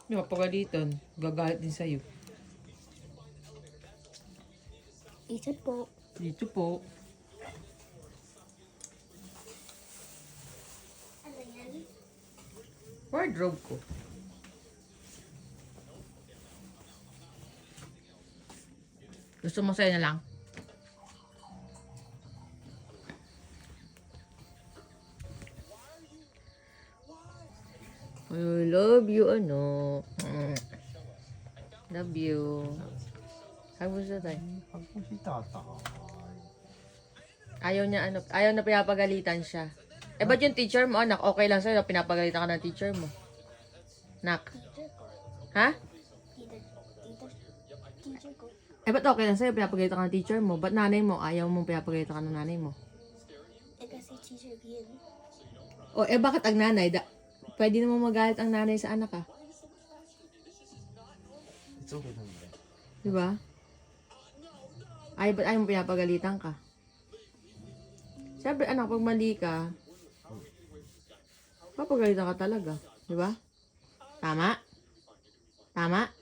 Di ba, pagalitan. Gagalit din sa'yo. Ito po. Dito po. Ano yan? Wardrobe ko. Gusto mo sa'yo na lang? I love you, ano. Love you. How was that, ay? Pag po si tata. Ayaw niya, ano, ayaw na pinapagalitan siya. Eh, ba't yung teacher mo, anak? Okay lang sa'yo, pinapagalitan ka ng teacher mo. Nak. Teacher ko. Ha? Teacher ko. Eh, ba't okay lang sa'yo, pinapagalitan ka ng teacher mo? Ba't nanay mo, ayaw mong pinapagalitan ka ng nanay mo? Eh kasi teacher ko yun. O, eh, bakit ang nanay? Pwede naman magalit ang nanay sa anak, ah. It's okay lang. Diba? Ay, ba't ayaw mo pinapagalitan ka? Siyempre, anak, pag mali ka, papagalitan ka talaga. Diba? Tama? Tama?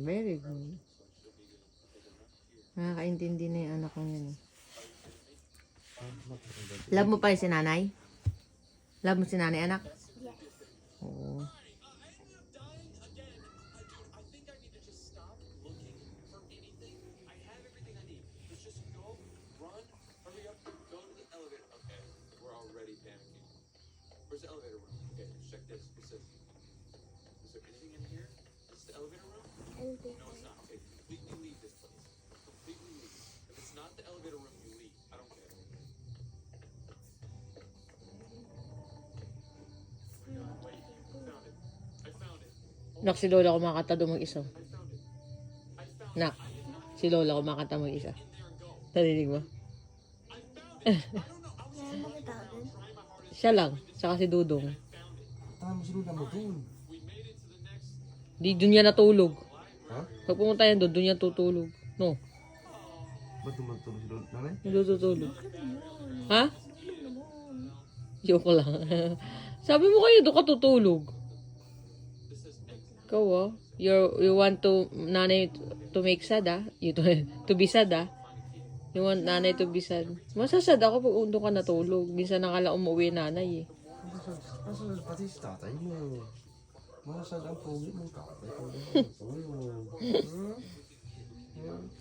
Very good. Nakakaintindi na yung anak ko yun. Love mo pa yung si nanay? Love mo si nanay, anak? Yes. Oo. Where's the elevator room? Okay, check this. What's this? Is there anything in here? Is this the elevator room? No, it's not. Okay, completely leave this place. Completely leave. If it's not the elevator room, you leave. I don't care. Wait, found it. I found it. Nak, si Lola kumakanta doon mag-isa. I found it. I found Nak, si Lola kumakanta mag-isa. Narinig mo? Meron ba kita dun? Siya lang, saka si Dudong. Tama mo sinunod mo dun. Di doon yan natulog. Ha? Pag pumunta yan doon, doon yan tutulog. No, Ba't tumagtulog si Lord nanay? hindi tutulog. Ha? Joke lang. Sabi mo kayo, doon ka tutulog. Ikaw ah. You want to, nanay to make sad ah. You to be sad ah. You want nanay to be sad. Masasad ako pag doon ka natulog. Minsan nakala umuwi nanay eh. Nasaan pati si tatay mo? Masasad ang pogi mong tatay ko.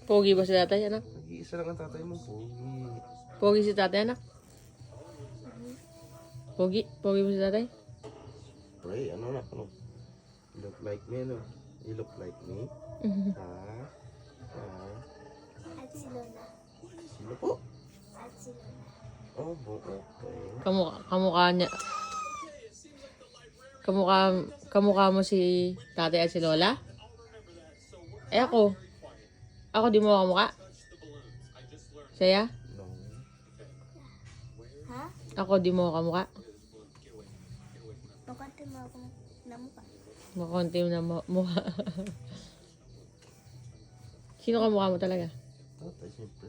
Pogi ba si tatay, anak? Nag-iisa lang ang tatay mo, pogi. Pogi si tatay, anak? Pogi? Pogi ba si tatay? Pray, ano na, ano? You look like me, no? You look like me? Ha? At si Lola. Sino po? At si Lola. Oh, okay. Kamukha niya. Kamukha mo si tatay at si lola? Eh ako. Ako di mo kamukha? Saya? No. Ha? Ako di mo kamukha? Pakante mo ako na mukha. Makonti na mukha. Sino kamukha mo talaga? Tatay, siyempre.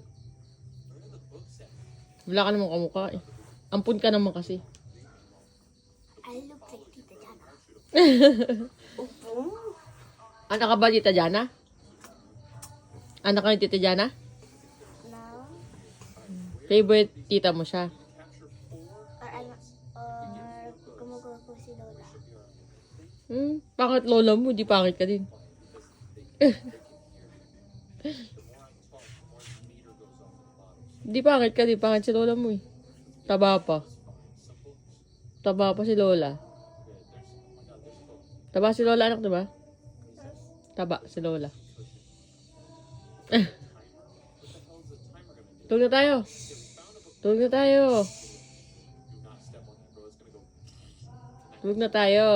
Wala ka namang kamukha eh. Ampun ka naman kasi. I look like Tita Jana. Anak ka ba Tita Jana? Anak ka ni Tita Jana? Now, Favorite tita mo siya? or ano, or gumagawa ko si Lola. Pangit lola mo, di pangit ka din. Di pangit ka, di pangit si lola mo eh. Taba pa. Taba pa si lola. Taba si lola, anak, diba? Taba si lola. Tulog na tayo. Tulog na tayo. Tulog na tayo.